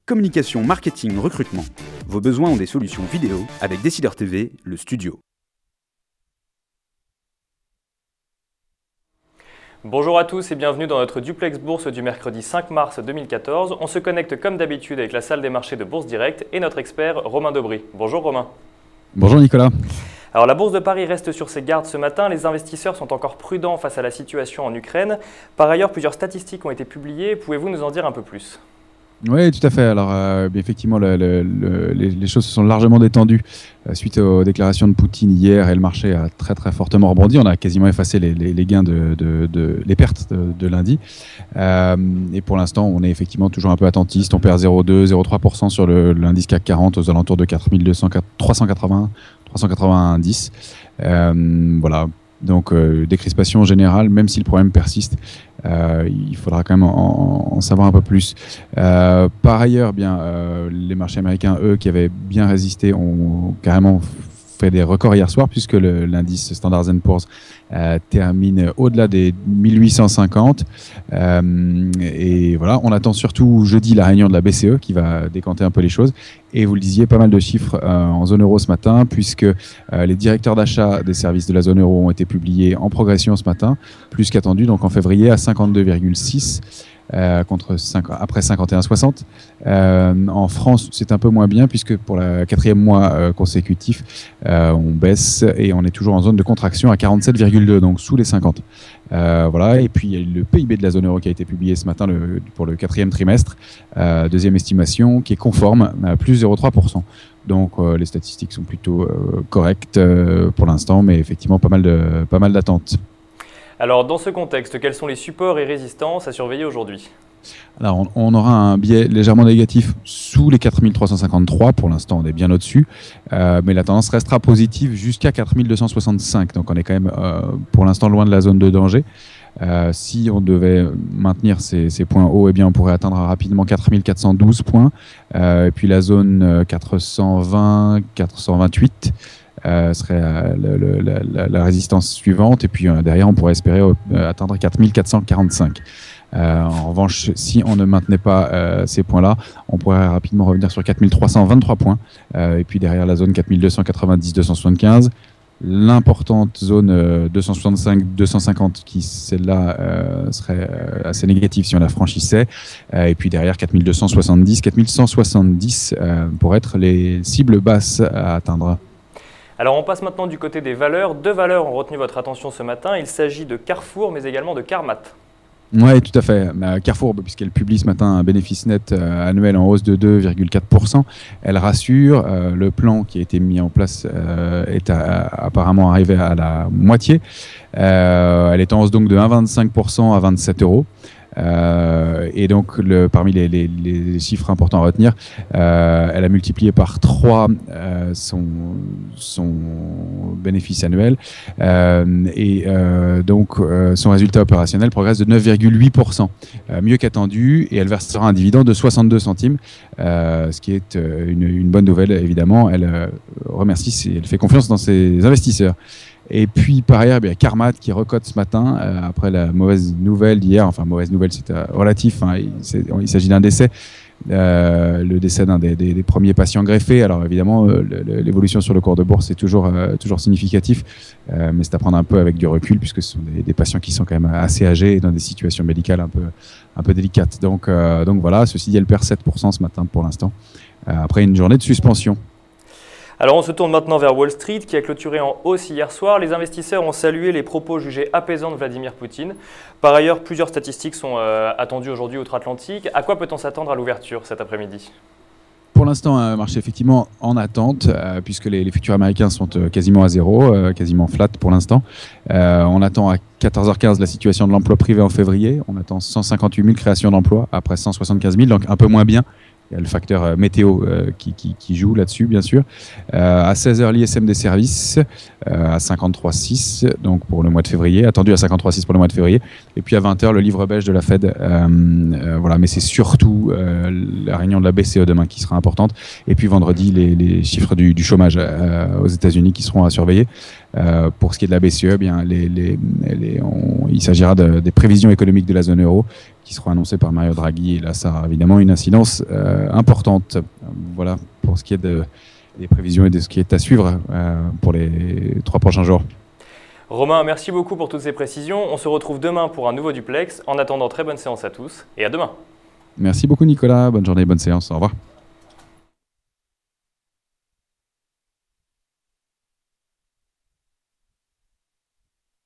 Communication, marketing, recrutement. Vos besoins ont des solutions vidéo avec Décideur TV, le studio. Bonjour à tous et bienvenue dans notre duplex bourse du mercredi 5 mars 2014. On se connecte comme d'habitude avec la salle des marchés de Bourse Direct et notre expert Romain Dobry. Bonjour Romain. Bonjour Nicolas. Alors la bourse de Paris reste sur ses gardes ce matin. Les investisseurs sont encore prudents face à la situation en Ukraine. Par ailleurs, plusieurs statistiques ont été publiées. Pouvez-vous nous en dire un peu plus ? Oui, tout à fait. Alors, effectivement, les choses se sont largement détendues suite aux déclarations de Poutine hier et le marché a très très fortement rebondi. On a quasiment effacé les gains les pertes de lundi. Et pour l'instant, on est effectivement toujours un peu attentiste. On perd 0,2-0,3% sur l'indice CAC 40 aux alentours de 390. Voilà. Donc, décrispation générale, même si le problème persiste. Il faudra quand même en savoir un peu plus. Par ailleurs, les marchés américains, eux, qui avaient bien résisté, ont carrément fait des records hier soir, puisque l'indice Standard & Poor's termine au-delà des 1850. Et voilà, on attend surtout jeudi la réunion de la BCE qui va décanter un peu les choses. Et vous le disiez, pas mal de chiffres en zone euro ce matin, puisque les directeurs d'achat des services de la zone euro ont été publiés en progression ce matin, plus qu'attendu, donc en février à 52,6. Après 51,60. En France, c'est un peu moins bien puisque pour le quatrième mois consécutif, on baisse et on est toujours en zone de contraction à 47,2, donc sous les 50. Voilà. Et puis il y a le PIB de la zone euro qui a été publié ce matin pour le quatrième trimestre, deuxième estimation qui est conforme à plus 0,3%. Donc les statistiques sont plutôt correctes pour l'instant, mais effectivement pas mal d'attentes. Alors, dans ce contexte, quels sont les supports et résistances à surveiller aujourd'hui ? Alors, on aura un biais légèrement négatif sous les 4353. Pour l'instant, on est bien au-dessus. Mais la tendance restera positive jusqu'à 4265. Donc, on est quand même, pour l'instant, loin de la zone de danger. Si on devait maintenir ces points hauts, eh bien, on pourrait atteindre rapidement 4412 points. Et puis, la zone 420, 428. Serait la résistance suivante et puis derrière on pourrait espérer atteindre 4445. En revanche, si on ne maintenait pas ces points-là, on pourrait rapidement revenir sur 4323 points et puis derrière la zone 4290-275. L'importante zone 265-250 qui celle-là serait assez négative si on la franchissait et puis derrière 4270-4170 pour être les cibles basses à atteindre. Alors on passe maintenant du côté des valeurs. Deux valeurs ont retenu votre attention ce matin. Il s'agit de Carrefour mais également de Carmat. Oui, tout à fait. Carrefour, puisqu'elle publie ce matin un bénéfice net annuel en hausse de 2,4%, elle rassure. Le plan qui a été mis en place est apparemment arrivé à la moitié. Elle est en hausse donc de 1,25% à 27 €. Et donc, parmi les chiffres importants à retenir, elle a multiplié par 3 son bénéfice annuel donc son résultat opérationnel progresse de 9,8%, mieux qu'attendu, et elle versera un dividende de 62 centimes, ce qui est une bonne nouvelle évidemment. Elle remercie, elle fait confiance dans ses investisseurs. Et puis par ailleurs, Carmat qui recote ce matin après la mauvaise nouvelle d'hier. Enfin, mauvaise nouvelle, c'est relatif. Il s'agit d'un décès, le décès d'un des premiers patients greffés. Alors évidemment, l'évolution sur le cours de bourse est toujours significatif, mais c'est à prendre un peu avec du recul puisque ce sont des patients qui sont quand même assez âgés et dans des situations médicales un peu délicates. Donc voilà. Ceci dit, elle perd 7% ce matin pour l'instant après une journée de suspension. Alors on se tourne maintenant vers Wall Street qui a clôturé en hausse hier soir. Les investisseurs ont salué les propos jugés apaisants de Vladimir Poutine. Par ailleurs, plusieurs statistiques sont attendues aujourd'hui outre-Atlantique. À quoi peut-on s'attendre à l'ouverture cet après-midi ? Pour l'instant, un marché effectivement en attente, puisque les futurs américains sont quasiment à zéro, quasiment flat pour l'instant. On attend à 14h15 la situation de l'emploi privé en février. On attend 158 000 créations d'emplois après 175 000, donc un peu moins bien. Il y a le facteur météo qui joue là-dessus, bien sûr. À 16h, l'ISM des services à 53,6 donc pour le mois de février, attendu à 53,6 pour le mois de février. Et puis à 20h, le livre beige de la Fed. Voilà, mais c'est surtout la réunion de la BCE demain qui sera importante. Et puis vendredi, les chiffres du chômage aux États-Unis qui seront à surveiller. Pour ce qui est de la BCE, bien, il s'agira des prévisions économiques de la zone euro qui seront annoncées par Mario Draghi. Et là, ça a évidemment une incidence importante. Voilà pour ce qui est des prévisions et de ce qui est à suivre pour les 3 prochains jours. Romain, merci beaucoup pour toutes ces précisions. On se retrouve demain pour un nouveau duplex. En attendant, très bonne séance à tous et à demain. Merci beaucoup Nicolas, bonne journée, bonne séance, au revoir.